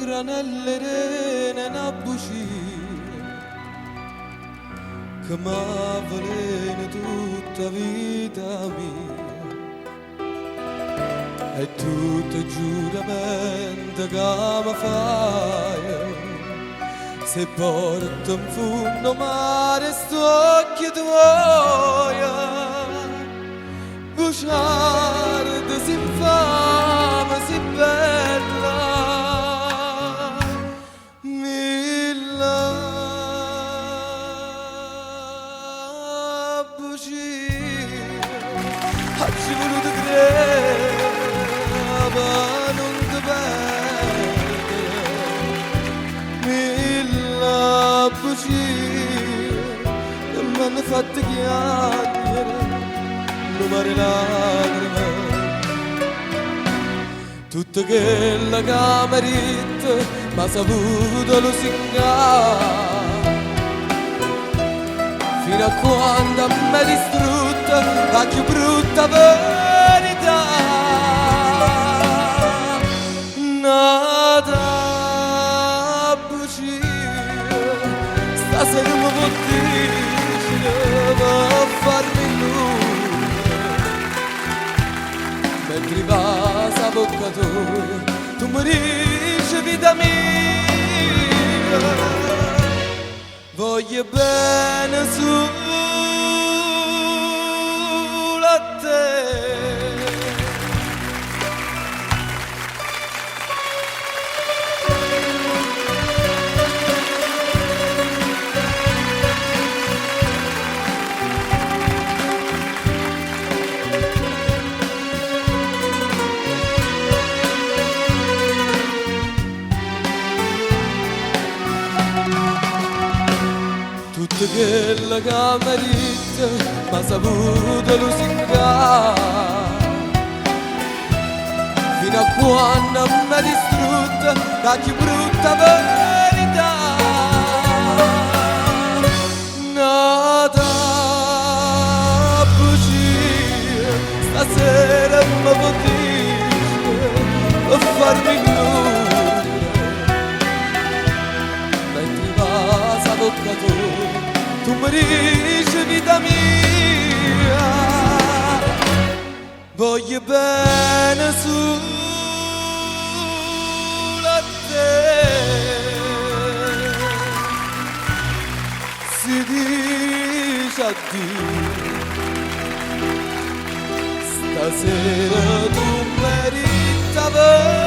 granelle rene na buccia che m'avvelena tutta vita mia e tutte giuramenti che mi fai se porto in fondo mare sto occhi tuoi bugiarda si infame si bella milla bugie oggi voluto credere ma non ti perdere milla bugie non mi hanno fatto chiacchiere numare lacrime tutto quella cameretta m'ha saputo lusingare fino a quando mi è distrutta la più brutta verità nata bugia stasera mi può dire ma farmi nulla mentre passa bocca tua tu mi dici vita mia voglio bene solo a te tutta quella cameretta m'ha saputo lusingare fino a quando mi è distrutta la più brutta verità nata bugia stasera mi può dire o farmi nulla mentre passa bocca tua tu mi dici vita mia voglio bene solo a te si dice addio stasera tu meritavi